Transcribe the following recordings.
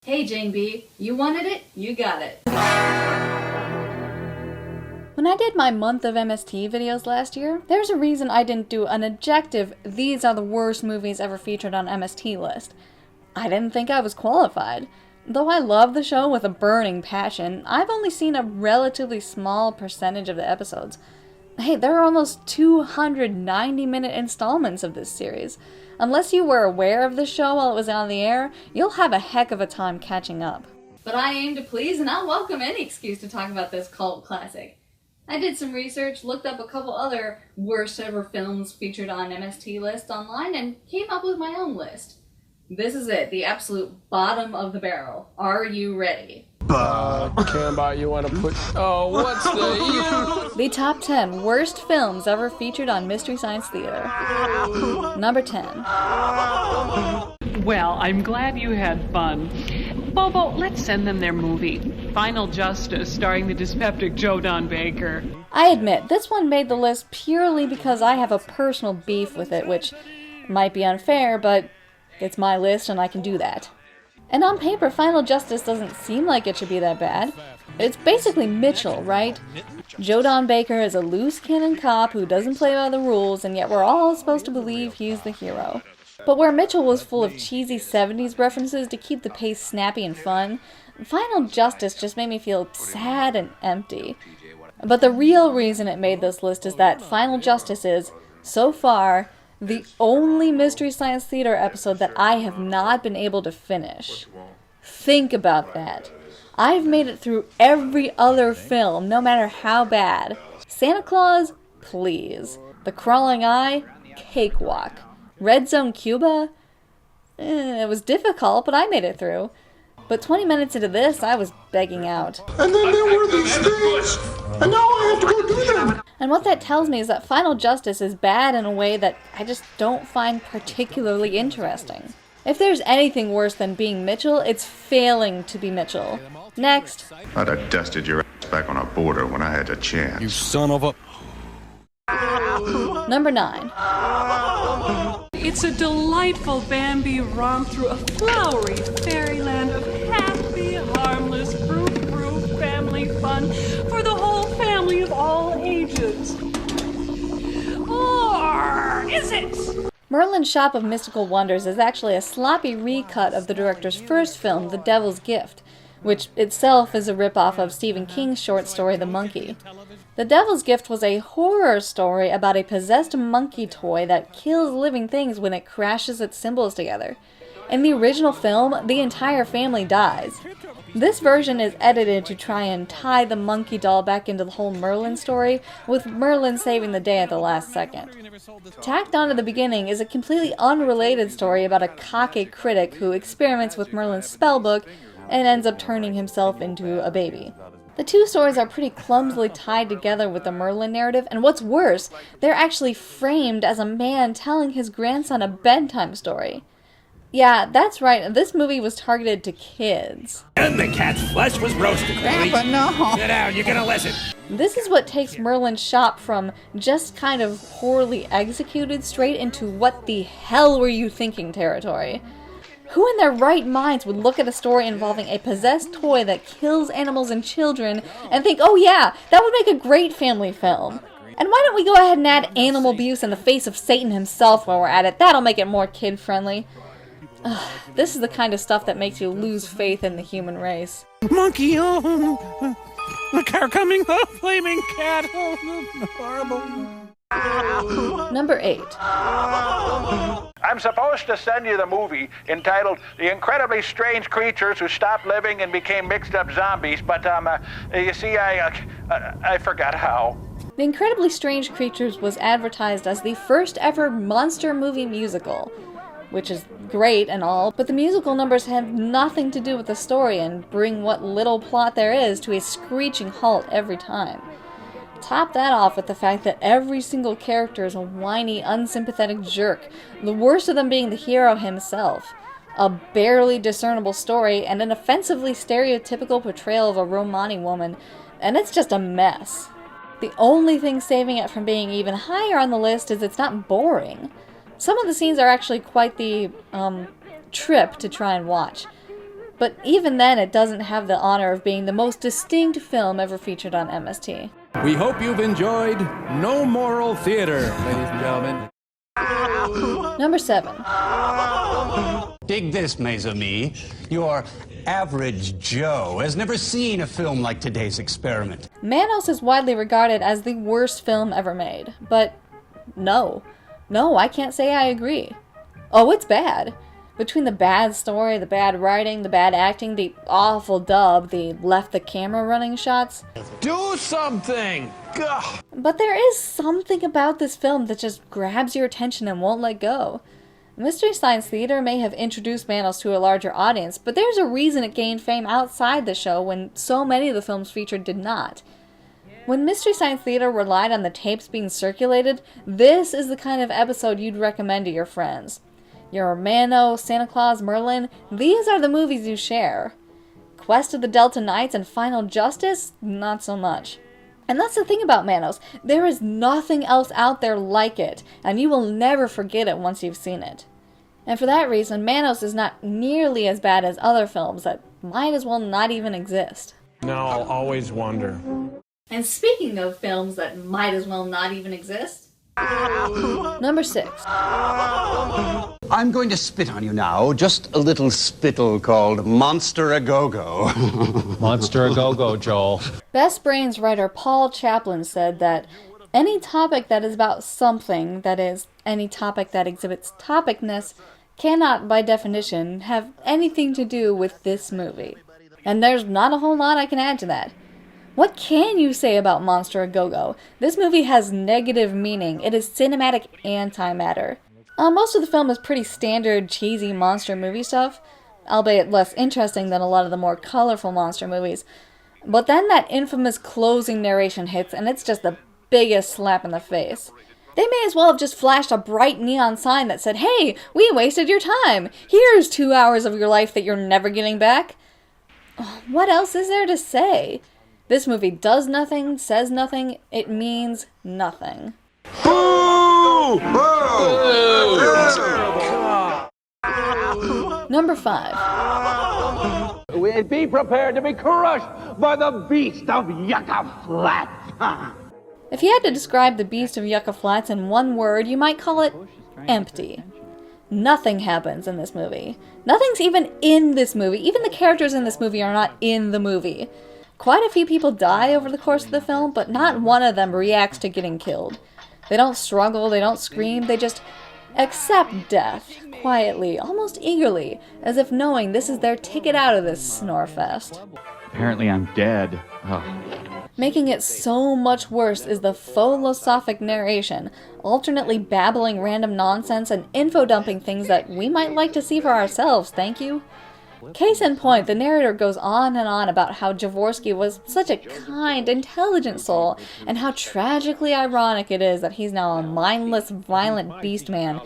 Hey JaneB, you wanted it, you got it. When I did my month of MST videos last year, there's a reason I didn't do an objective, these are the worst movies ever featured on MST list. I didn't think I was qualified. Though I love the show with a burning passion, I've only seen a relatively small percentage of the episodes. Hey, there are almost 290-minute installments of this series. Unless you were aware of the show while it was on the air, you'll have a heck of a time catching up. But I aim to please, and I'll welcome any excuse to talk about this cult classic. I did some research, looked up a couple other worst ever films featured on MST list online, and came up with my own list. This is it, the absolute bottom of the barrel. Are you ready? Can't you want to put... Oh, what's the... The top 10 worst films ever featured on Mystery Science Theater. Number 10. Well, I'm glad you had fun. Bobo, let's send them their movie, Final Justice, starring the dyspeptic Joe Don Baker. I admit, this one made the list purely because I have a personal beef with it, which might be unfair, but it's my list and I can do that. And on paper, Final Justice doesn't seem like it should be that bad. It's basically Mitchell, right? Joe Don Baker is a loose cannon cop who doesn't play by the rules, and yet we're all supposed to believe he's the hero. But where Mitchell was full of cheesy 70s references to keep the pace snappy and fun, Final Justice just made me feel sad and empty. But the real reason it made this list is that Final Justice is, so far, the only Mystery Science Theater episode that I have not been able to finish. Think about that. I've made it through every other film, no matter how bad. Santa Claus? Please. The Crawling Eye? Cakewalk. Red Zone Cuba? It was difficult, but I made it through. But 20 minutes into this, I was begging out. And then there were these things, and now I have to go do them. And what that tells me is that Final Justice is bad in a way that I just don't find particularly interesting. If there's anything worse than being Mitchell, it's failing to be Mitchell. Next. I'd have dusted your ass back on a border when I had the chance. You son of a... Number 9. It's a delightful Bambi romp through a flowery fairyland of happy, harmless, fruit-proof family fun for the whole family of all ages. Or is it? Merlin Shop of Mystical Wonders is actually a sloppy recut of the director's first film, The Devil's Gift, which itself is a ripoff of Stephen King's short story, The Monkey. The Devil's Gift was a horror story about a possessed monkey toy that kills living things when it crashes its symbols together. In the original film, the entire family dies. This version is edited to try and tie the monkey doll back into the whole Merlin story, with Merlin saving the day at the last second. Tacked on to the beginning is a completely unrelated story about a cocky critic who experiments with Merlin's spellbook and ends up turning himself into a baby. The two stories are pretty clumsily tied together with the Merlin narrative, and what's worse, they're actually framed as a man telling his grandson a bedtime story. Yeah, that's right, this movie was targeted to kids. And the cat's flesh was roasted. Grandpa, no. Sit down, you're gonna listen. This is what takes Merlin Shop from just kind of poorly executed straight into what the hell were you thinking territory. Who in their right minds would look at a story involving a possessed toy that kills animals and children and think, oh yeah, that would make a great family film? And why don't we go ahead and add animal abuse in the face of Satan himself while we're at it? That'll make it more kid-friendly. This is the kind of stuff that makes you lose faith in the human race. Monkey, oh, the car coming, oh, flaming cat, oh, horrible. Number 8. I'm supposed to send you the movie entitled The Incredibly Strange Creatures Who Stopped Living and Became Mixed Up Zombies, but you see, I forgot how. The Incredibly Strange Creatures was advertised as the first ever monster movie musical, which is great and all, but the musical numbers have nothing to do with the story and bring what little plot there is to a screeching halt every time. Top that off with the fact that every single character is a whiny, unsympathetic jerk, the worst of them being the hero himself. A barely discernible story and an offensively stereotypical portrayal of a Romani woman, and it's just a mess. The only thing saving it from being even higher on the list is it's not boring. Some of the scenes are actually quite the, trip to try and watch. but even then it doesn't have the honor of being the most distinct film ever featured on MST. We hope you've enjoyed No Moral Theater, ladies and gentlemen. Number 7. Dig this, mes amis. Your average Joe has never seen a film like today's experiment. Manos is widely regarded as the worst film ever made, but no, I can't say I agree. Oh, it's bad. Between the bad story, the bad writing, the bad acting, the awful dub, the left the camera running shots. Do something! Gah. But there is something about this film that just grabs your attention and won't let go. Mystery Science Theater may have introduced Manos to a larger audience, but there's a reason it gained fame outside the show when so many of the films featured did not. When Mystery Science Theater relied on the tapes being circulated, this is the kind of episode you'd recommend to your friends. Your Manos, Santa Claus, Merlin, these are the movies you share. Quest of the Delta Knights and Final Justice? Not so much. And that's the thing about Manos, there is nothing else out there like it, and you will never forget it once you've seen it. And for that reason, Manos is not nearly as bad as other films that might as well not even exist. Now I'll always wonder. And speaking of films that might as well not even exist, number 6. I'm going to spit on you now. Just a little spittle called Monster Agogo. Monster Agogo, Joel. Best Brains writer Paul Chaplin said that any topic that is about something, that is, any topic that exhibits topicness, cannot, by definition, have anything to do with this movie. And there's not a whole lot I can add to that. What can you say about Monster Agogo? This movie has negative meaning. It is cinematic antimatter. Most of the film is pretty standard, cheesy monster movie stuff, albeit less interesting than a lot of the more colorful monster movies. But then that infamous closing narration hits, and it's just the biggest slap in the face. They may as well have just flashed a bright neon sign that said, "Hey, we wasted your time! Here's 2 hours of your life that you're never getting back!" What else is there to say? This movie does nothing, says nothing, it means nothing. Number 5. Be prepared to be crushed by the beast of Yucca Flats. If you had to describe the Beast of Yucca Flats in one word, you might call it empty. Nothing happens in this movie. Nothing's even in this movie. Even the characters in this movie are not in the movie. Quite a few people die over the course of the film, but not one of them reacts to getting killed. They don't struggle, they don't scream, they just accept death, quietly, almost eagerly, as if knowing this is their ticket out of this snorefest. Apparently I'm dead. Oh. Making it so much worse is the philosophic narration, alternately babbling random nonsense and info-dumping things that we might like to see for ourselves, thank you. Case in point, the narrator goes on and on about how Jaworski was such a kind, intelligent soul, and how tragically ironic it is that he's now a mindless, violent beast man.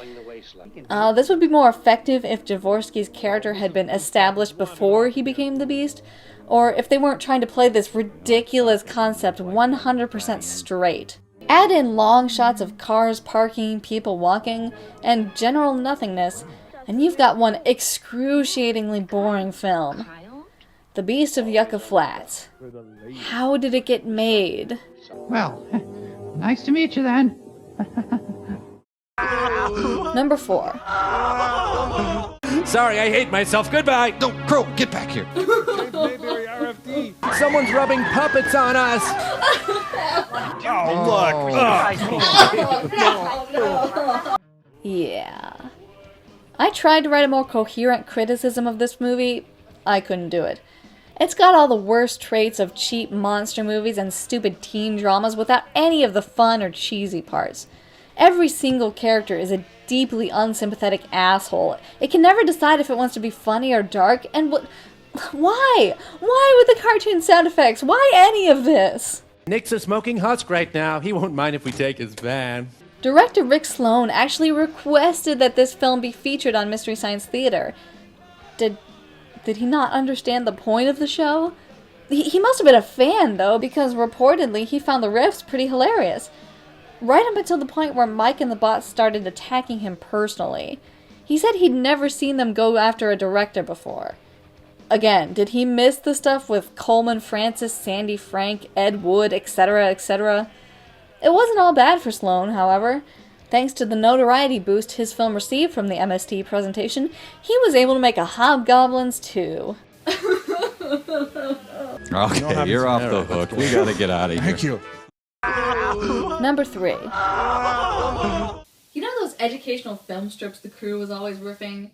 This would be more effective if Jaworski's character had been established before he became the beast, or if they weren't trying to play this ridiculous concept 100% straight. Add in long shots of cars parking, people walking, and general nothingness, and you've got one excruciatingly boring film. The Beast of Yucca Flats. How did it get made? Well, nice to meet you then. Number 4. Sorry, I hate myself. Goodbye. No, Crow, get back here. Someone's rubbing puppets on us. Oh, look. Yeah. I tried to write a more coherent criticism of this movie. I couldn't do it. It's got all the worst traits of cheap monster movies and stupid teen dramas without any of the fun or cheesy parts. Every single character is a deeply unsympathetic asshole. It can never decide if it wants to be funny or dark, and why? Why with the cartoon sound effects? Why any of this? Nick's a smoking husk right now. He won't mind if we take his van. Director Rick Sloan actually requested that this film be featured on Mystery Science Theater. Did he not understand the point of the show? He must have been a fan, though, because reportedly he found the riffs pretty hilarious. Right up until the point where Mike and the bots started attacking him personally. He said he'd never seen them go after a director before. Again, did he miss the stuff with Coleman Francis, Sandy Frank, Ed Wood, etc., etc.? It wasn't all bad for Sloan, however. Thanks to the notoriety boost his film received from the MST presentation, he was able to make a Hobgoblins 2. Okay, you're off the hook. We gotta get out of here. Thank you. Number 3. You know those educational film strips the crew was always riffing?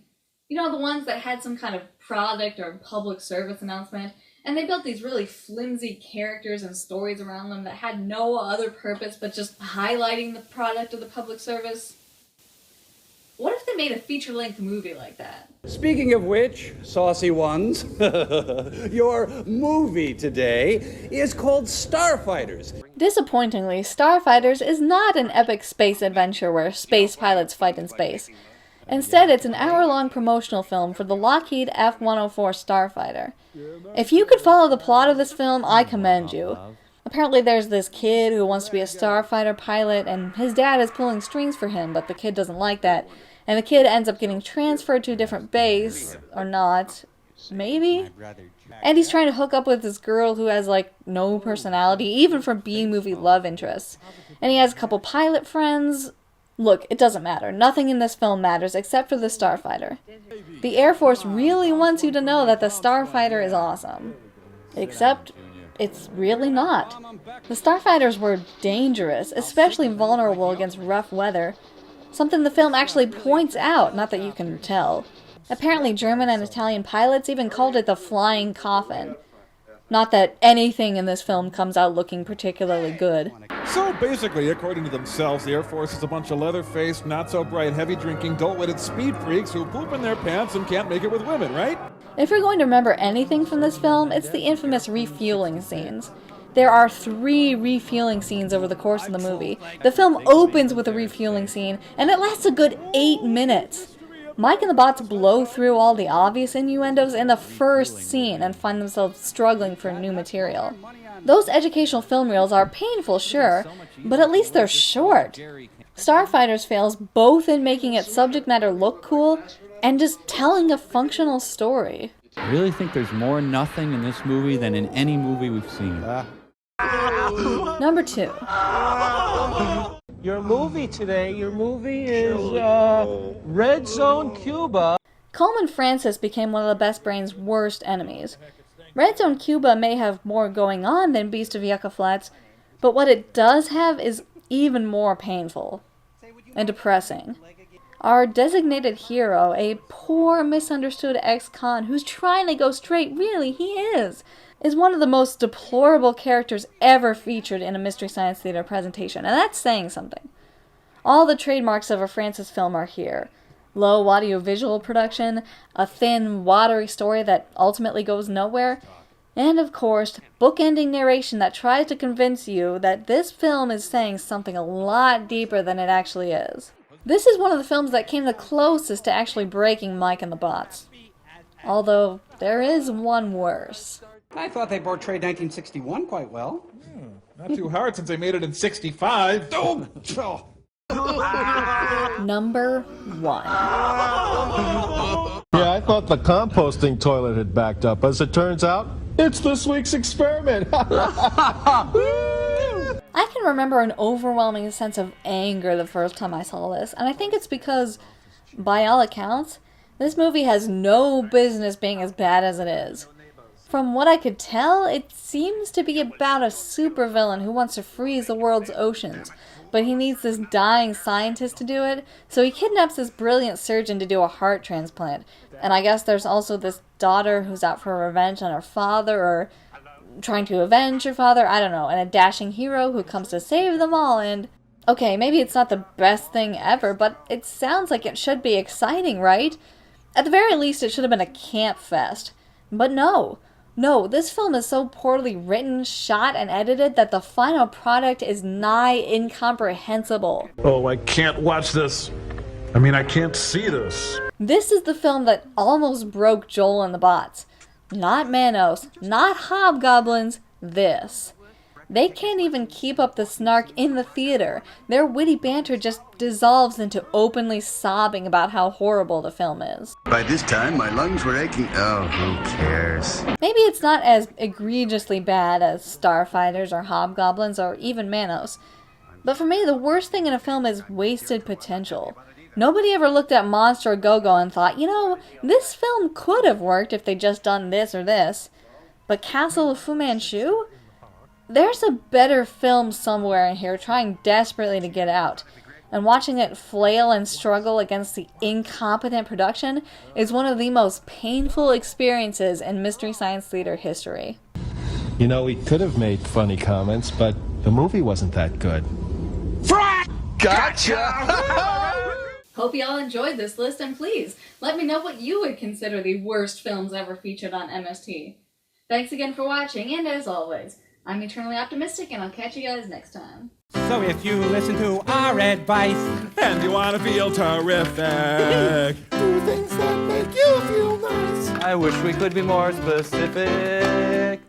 You know, the ones that had some kind of product or public service announcement, and they built these really flimsy characters and stories around them that had no other purpose but just highlighting the product of the public service? What if they made a feature-length movie like that? Speaking of which, saucy ones, your movie today is called Starfighters. Disappointingly, Starfighters is not an epic space adventure where space pilots fight in space. Instead, it's an hour-long promotional film for the Lockheed F-104 Starfighter. If you could follow the plot of this film, I commend you. Apparently there's this kid who wants to be a starfighter pilot, and his dad is pulling strings for him, but the kid doesn't like that. And the kid ends up getting transferred to a different base, or not, maybe? And he's trying to hook up with this girl who has, like, no personality, even for B-movie love interests. And he has a couple pilot friends. Look, it doesn't matter. Nothing in this film matters except for the Starfighter. The Air Force really wants you to know that the Starfighter is awesome. Except it's really not. The Starfighters were dangerous, especially vulnerable against rough weather. Something the film actually points out, not that you can tell. Apparently German and Italian pilots even called it the flying coffin. Not that anything in this film comes out looking particularly good. So basically, according to themselves, the Air Force is a bunch of leather-faced, not-so-bright, heavy-drinking, dull-witted speed freaks who poop in their pants and can't make it with women, right? If you're going to remember anything from this film, it's the infamous refueling scenes. There are 3 refueling scenes over the course of the movie. The film opens with a refueling scene, and it lasts a good 8 minutes. Mike and the bots blow through all the obvious innuendos in the first scene and find themselves struggling for new material. Those educational film reels are painful, sure, but at least they're short. Starfighters fails both in making its subject matter look cool and just telling a functional story. I really think there's more nothing in this movie than in any movie we've seen. Number 2. Your movie is Red Zone Cuba. Coleman Francis became one of the best brain's worst enemies. Red Zone Cuba may have more going on than Beast of Yucca Flats, but what it does have is even more painful and depressing. Our designated hero, a poor, misunderstood ex-con who's trying to go straight, really, he is one of the most deplorable characters ever featured in a Mystery Science Theater presentation, and that's saying something. All the trademarks of a Francis film are here. Low audiovisual production, a thin, watery story that ultimately goes nowhere, and of course, bookending narration that tries to convince you that this film is saying something a lot deeper than it actually is. This is one of the films that came the closest to actually breaking Mike and the Bots. Although, there is one worse. I thought they portrayed 1961 quite well. Not too hard since they made it in 65. Number 1. Yeah, I thought the composting toilet had backed up. As it turns out, it's this week's experiment. I can remember an overwhelming sense of anger the first time I saw this, and I think it's because, by all accounts, this movie has no business being as bad as it is. From what I could tell, it seems to be about a supervillain who wants to freeze the world's oceans, but he needs this dying scientist to do it, so he kidnaps this brilliant surgeon to do a heart transplant. And I guess there's also this daughter who's out for revenge on her father, or trying to avenge her father, I don't know, and a dashing hero who comes to save them all, and... Okay, maybe it's not the best thing ever, but it sounds like it should be exciting, right? At the very least, it should have been a camp fest. But no, this film is so poorly written, shot, and edited that the final product is nigh incomprehensible. Oh, I can't watch this. I mean, I can't see this. This is the film that almost broke Joel and the Bots. Not Manos, not Hobgoblins, this. They can't even keep up the snark in the theater. Their witty banter just dissolves into openly sobbing about how horrible the film is. By this time, my lungs were aching. Oh, who cares? Maybe it's not as egregiously bad as Starfighters or Hobgoblins or even Manos. But for me, the worst thing in a film is wasted potential. Nobody ever looked at Monster Agogo and thought, you know, this film could have worked if they'd just done this or this. But Castle of Fu Manchu? There's a better film somewhere in here trying desperately to get out. And watching it flail and struggle against the incompetent production is one of the most painful experiences in Mystery Science Theater history. You know, we could have made funny comments, but the movie wasn't that good. Gotcha! Hope you all enjoyed this list, and please, let me know what you would consider the worst films ever featured on MST. Thanks again for watching, and as always, I'm eternally optimistic, and I'll catch you guys next time. So if you listen to our advice And you want to feel terrific. Do things that make you feel nice. I wish we could be more specific.